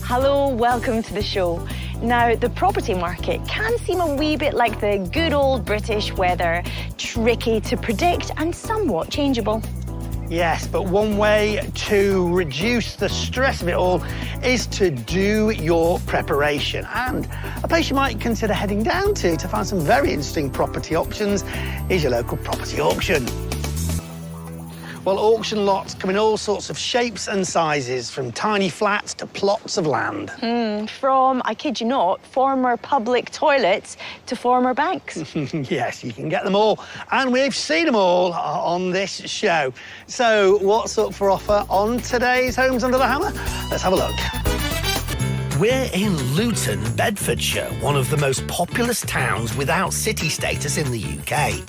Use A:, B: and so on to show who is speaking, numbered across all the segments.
A: Hello, welcome to the show. Now, the property market can seem a wee bit like the good old British weather, tricky to predict and somewhat changeable.
B: Yes, but one way to reduce the stress of it all is to do your preparation. And a place you might consider heading down to find some very interesting property options is your local property auction. Well, auction lots come in all sorts of shapes and sizes, from tiny flats to plots of land.
A: From, I kid you not, former public toilets to former banks.
B: Yes, you can get them all, and we've seen them all on this show. So what's up for offer on today's Homes Under the Hammer? Let's have a look.
C: We're in Luton, Bedfordshire, one of the most populous towns without city status in the UK.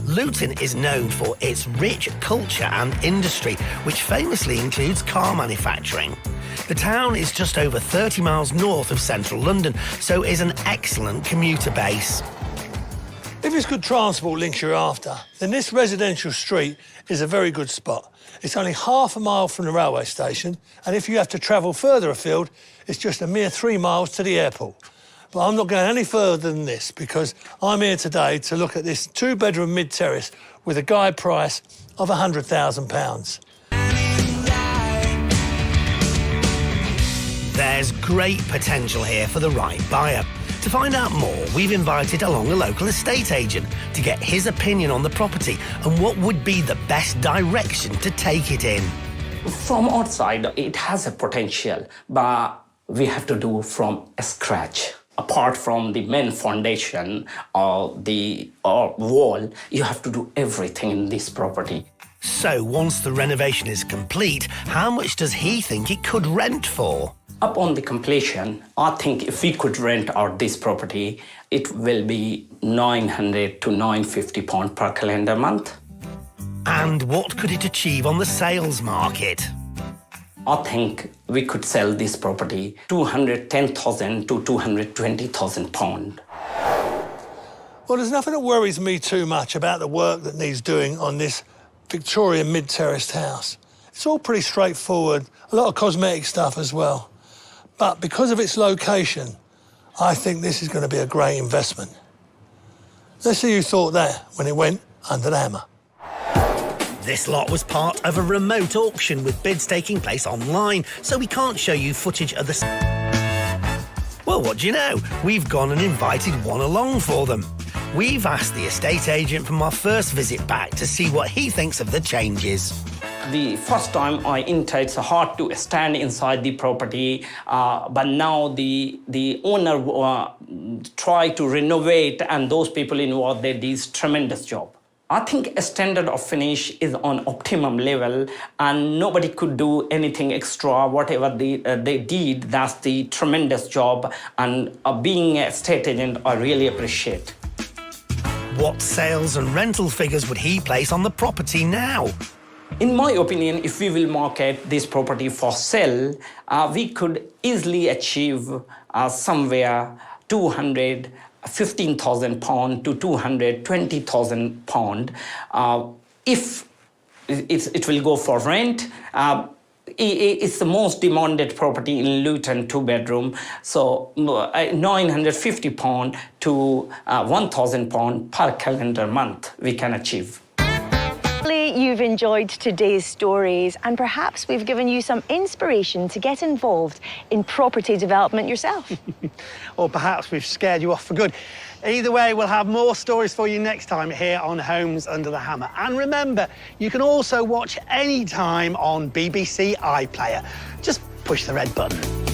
C: Luton is known for its rich culture and industry, which famously includes car manufacturing. The town is just over 30 miles north of central London, so is an excellent commuter base.
D: If it's good transport links you're after, then this residential street is a very good spot. It's only half a mile from the railway station, and if you have to travel further afield, it's just a mere 3 miles to the airport. But I'm not going any further than this because I'm here today to look at this 2-bedroom mid-terrace with a guide price of £100,000.
C: There's great potential here for the right buyer. To find out more, we've invited along a local estate agent to get his opinion on the property and what would be the best direction to take it in.
E: From outside, it has a potential, but we have to do from scratch. Apart from the main foundation or the wall, you have to do everything in this property.
C: So once the renovation is complete, how much does he think it could rent for?
E: Upon the completion, I think if we could rent out this property, it will be £900 to £950 per calendar month.
C: And what could it achieve on the sales market?
E: I think we could sell this property £210,000 to £220,000.
D: Well, there's nothing that worries me too much about the work that needs doing on this Victorian mid-terraced house. It's all pretty straightforward, a lot of cosmetic stuff as well. But because of its location, I think this is going to be a great investment. Let's see who thought that when it went under the hammer.
C: This lot was part of a remote auction with bids taking place online, so we can't show you footage of the... Well, what do you know? We've gone and invited one along for them. We've asked the estate agent from our first visit back to see what he thinks of the changes.
E: The first time I entered, it's hard to stand inside the property, but now the owner tried to renovate, and those people involved, they did a tremendous job. I think a standard of finish is on optimum level, and nobody could do anything extra. Whatever they did, that's the tremendous job. And being an estate agent, I really appreciate.
C: What sales and rental figures would he place on the property now?
E: In my opinion, if we will market this property for sale, we could easily achieve somewhere £215,000 to £220,000. If it will go for rent, it's the most demanded property in Luton, 2-bedroom. So £950 to £1,000 per calendar month we can achieve.
A: Hopefully you've enjoyed today's stories, and perhaps we've given you some inspiration to get involved in property development yourself.
B: Or perhaps we've scared you off for good. Either way, we'll have more stories for you next time here on Homes Under the Hammer. And remember, you can also watch any time on BBC iPlayer. Just push the red button.